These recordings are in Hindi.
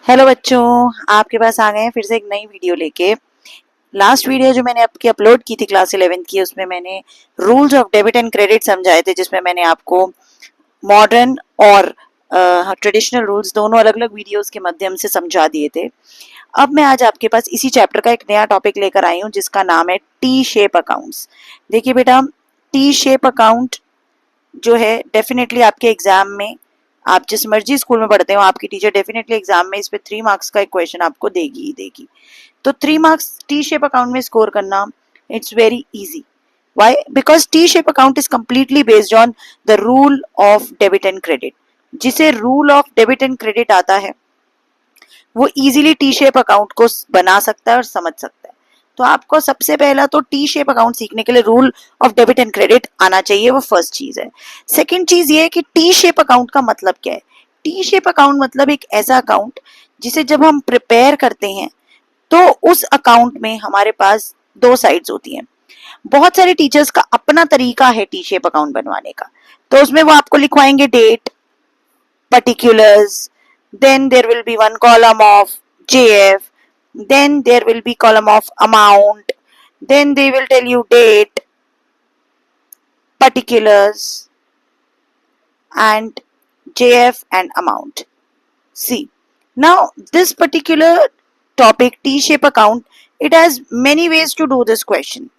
हेलो बच्चों, आपके पास आ गए हैं फिर से एक नई वीडियो लेके। लास्ट वीडियो जो मैंने आपकी अपलोड की थी क्लास 11th की, उसमें मैंने rules of debit and credit समझाए थे, जिसमें मैंने आपको मॉडर्न और ट्रेडिशनल रूल्स दोनों अलग अलग वीडियोस के माध्यम से समझा दिए थे। अब मैं आज आपके पास इसी चैप्टर का एक नया टॉपिक लेकर आई हूँ, जिसका नाम है टी शेप अकाउंट्स। देखिए बेटा, टी शेप अकाउंट जो है डेफिनेटली आपके एग्जाम में, आप जिस मर्जी स्कूल में पढ़ते हो, आपकी टीचर डेफिनेटली एग्जाम में इस पे 3 मार्क्स का एक क्वेश्चन आपको देगी ही देगी। तो 3 मार्क्स टी शेप अकाउंट में स्कोर करना, it's very easy. Why? Because T-shape account is completely based on the rule of debit and credit. जिसे rule of debit and credit आता है, वो easily T-shape account को बना सकता है और समझ सकता है। तो आपको सबसे पहला तो T-shape account सीखने के लिए rule of debit and credit आना चाहिए, वो फर्स्ट चीज है। सेकेंड चीज ये है कि T-shape account का मतलब क्या है। T-shape account मतलब एक ऐसा अकाउंट जिसे जब हम प्रिपेयर करते हैं तो उस अकाउंट में हमारे पास दो साइड्स होती हैं। बहुत सारे टीचर्स का अपना तरीका है टी शेप अकाउंट बनवाने का, तो उसमें वो आपको लिखवाएंगे date, particulars, then there will be one column of JF, then there will be column of amount, then they will tell you date, particulars, and JF and amount. See, now this particular topic, T-shape account, it has many ways to do this question.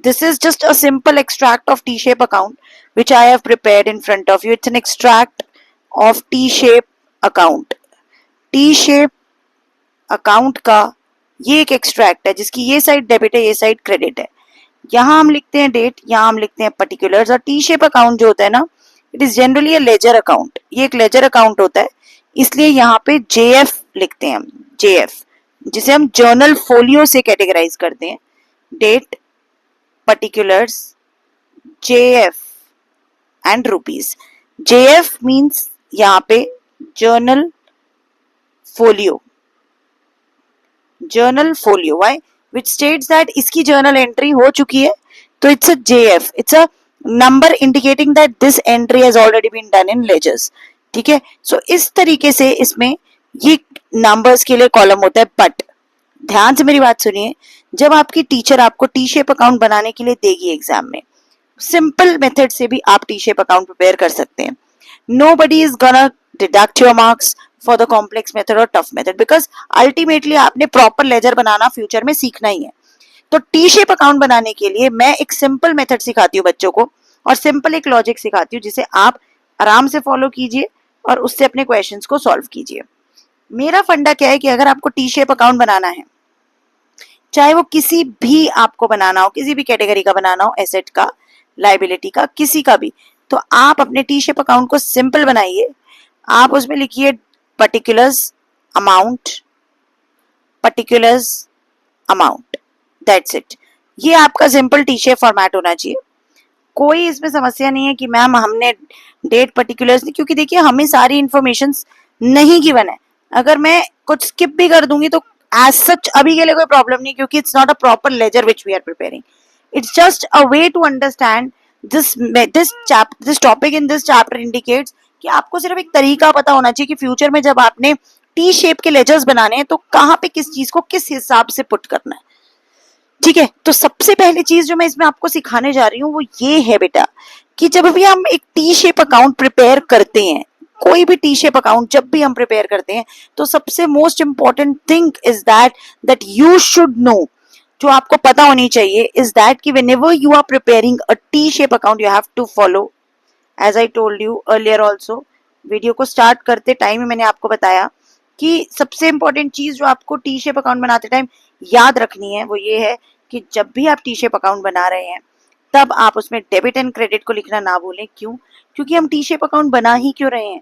This is just a simple extract of T-shape account which I have prepared in front of you. It's an extract of T-shape account. T-shape account का ये एक एक्सट्रैक्ट है जिसकी ये साइड डेबिट है, ये साइड क्रेडिट है। यहाँ हम लिखते हैं डेट, यहाँ हम लिखते हैं पर्टिकुलर्स। और टी शेप अकाउंट जो होता है ना, it is generally a ledger account. ये एक लेजर अकाउंट होता है, इसलिए यहाँ पे जेएफ लिखते हैं हम, जेएफ, जिसे हम जर्नल फोलियो से कैटेगराइज करते हैं। Date, particulars, JF and rupees. JF means यहाँ पे journal folio. Journal folio. Why? Which states that इसकी journal entry हो चुकी है, तो it's a JF. It's a number indicating that this entry has already been done in ledgers. ठीक है, सो इस तरीके से इसमें ये नंबर्स के लिए कॉलम होता है। बट ध्यान से मेरी बात सुनिए, जब आपकी टीचर आपको टी शेप अकाउंट बनाने के लिए देगी एग्जाम में, सिंपल मेथड से भी आप टी शेप अकाउंट प्रिपेयर कर सकते हैं। Nobody is gonna deduct your marks for the complex method और टफ मेथड, बिकॉज अल्टीमेटली आपने प्रॉपर लेजर बनाना फ्यूचर में सीखना ही है। तो टी शेप अकाउंट बनाने के लिए मैं एक सिंपल मेथड सिखाती हूँ बच्चों को, और सिंपल एक लॉजिक सिखाती हूँ जिसे आप आराम से फॉलो कीजिए और उससे अपने क्वेश्चंस को सॉल्व कीजिए। मेरा फंडा क्या है कि अगर आपको टी शेप अकाउंट बनाना है, चाहे वो किसी भी आपको बनाना हो, किसी भी कैटेगरी का बनाना हो, एसेट का, लाइबिलिटी का, किसी का भी, तो आप अपने टी शेप अकाउंट को सिंपल बनाइए। आप उसमें लिखिए particulars, amount, particulars, amount, that's it. ये आपका सिंपल टी शेप फॉर्मेट होना चाहिए। कोई इसमें समस्या नहीं है कि मैम हमने डेट, पर्टिकुलर्स नहीं, क्योंकि देखिए हमें सारी इंफॉर्मेशन नहीं गिवन है। अगर मैं कुछ स्किप भी कर दूंगी तो एज सच अभी के लिए कोई प्रॉब्लम नहीं, क्योंकि it's not a proper ledger which we are preparing. It's just a way to understand this topic in this chapter indicates कि आपको सिर्फ एक तरीका पता होना चाहिए कि फ्यूचर में जब आपने टी शेप के लेजर्स बनाने हैं तो कहाँ पे किस चीज को किस हिसाब से पुट करना है। ठीक है, तो सबसे पहली चीज जो मैं इसमें आपको सिखाने जा रही हूँ वो ये है बेटा, कि जब भी हम एक टी शेप अकाउंट प्रिपेयर करते हैं, कोई भी टी शेप अकाउंट जब भी हम प्रिपेयर करते हैं, तो सबसे most important thing is that you should know, जो आपको पता होनी चाहिए, इज दैट कि whenever you are preparing a T shape account you have to follow, as I told you earlier also, video को स्टार्ट करते टाइम मैंने आपको बताया कि सबसे इंपॉर्टेंट चीज जो आपको टी शेप अकाउंट बनाते टाइम याद रखनी है वो ये है कि जब भी आप टी शेप अकाउंट बना रहे हैं तब आप उसमें डेबिट एंड क्रेडिट को लिखना ना भूलें। क्यों? क्योंकि हम टी शेप अकाउंट बना ही क्यों रहे हैं,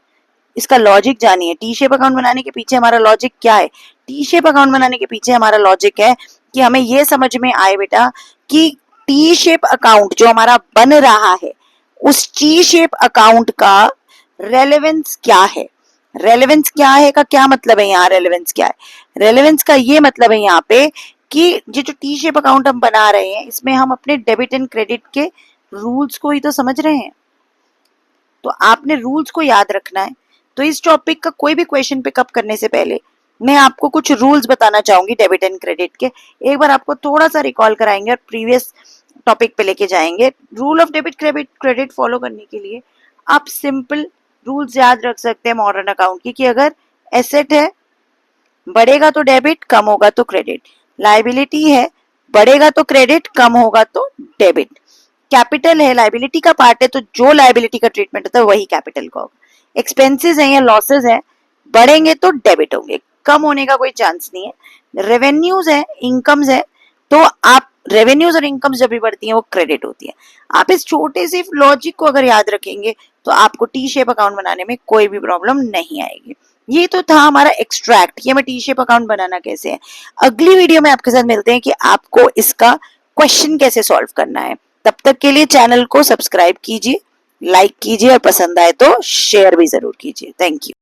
इसका लॉजिक जानिए। टी शेप अकाउंट बनाने के पीछे हमारा लॉजिक क्या है? टी शेप अकाउंट बनाने के पीछे हमारा लॉजिक है कि हमें ये समझ में आए बेटा कि टी शेप अकाउंट जो हमारा बन रहा है, उस टी शेप अकाउंट का रेलेवेंस क्या है। रेलेवेंस क्या है का क्या मतलब है यहाँ? रेलेवेंस क्या है? रेलेवेंस का ये मतलब है यहाँ पे कि ये जो टी शेप अकाउंट हम बना रहे हैं, इसमें हम अपने डेबिट एंड क्रेडिट के रूल्स को ही तो समझ रहे हैं। तो आपने रूल्स को याद रखना है। तो इस टॉपिक का कोई भी क्वेश्चन पिकअप करने से पहले मैं आपको कुछ रूल्स बताना चाहूंगी डेबिट एंड क्रेडिट के, एक बार आपको थोड़ा सा रिकॉल कराएंगे और प्रीवियस टॉपिक पे लेके जाएंगे। Rule of debit credit follow करने के लिए आप सिंपल रूल्स याद रख सकते हैं मॉडर्न अकाउंट की, कि अगर एसेट है बढ़ेगा तो डेबिट, कम होगा तो क्रेडिट। लाइबिलिटी है बढ़ेगा तो क्रेडिट, कम होगा तो डेबिट। कैपिटल है लाइबिलिटी का पार्ट है, तो जो लाइबिलिटी का ट्रीटमेंट होता है वही कैपिटल का होगा। एक्सपेंसेस है या लॉसेस है बढ़ेंगे तो डेबिट होंगे, कम होने का कोई चांस नहीं है। रेवेन्यूज है, इनकम्स है, तो आप रेवेन्यूज और इनकम्स जब भी बढ़ती हैं वो क्रेडिट होती है। आप इस छोटे से लॉजिक को अगर याद रखेंगे तो आपको टी शेप अकाउंट बनाने में कोई भी प्रॉब्लम नहीं आएगी। ये तो था हमारा एक्सट्रैक्ट, ये मैं टी शेप अकाउंट बनाना कैसे है। अगली वीडियो में आपके साथ मिलते हैं कि आपको इसका क्वेश्चन कैसे सॉल्व करना है। तब तक के लिए चैनल को सब्सक्राइब कीजिए, लाइक कीजिए और पसंद आए तो शेयर भी जरूर कीजिए। Thank you.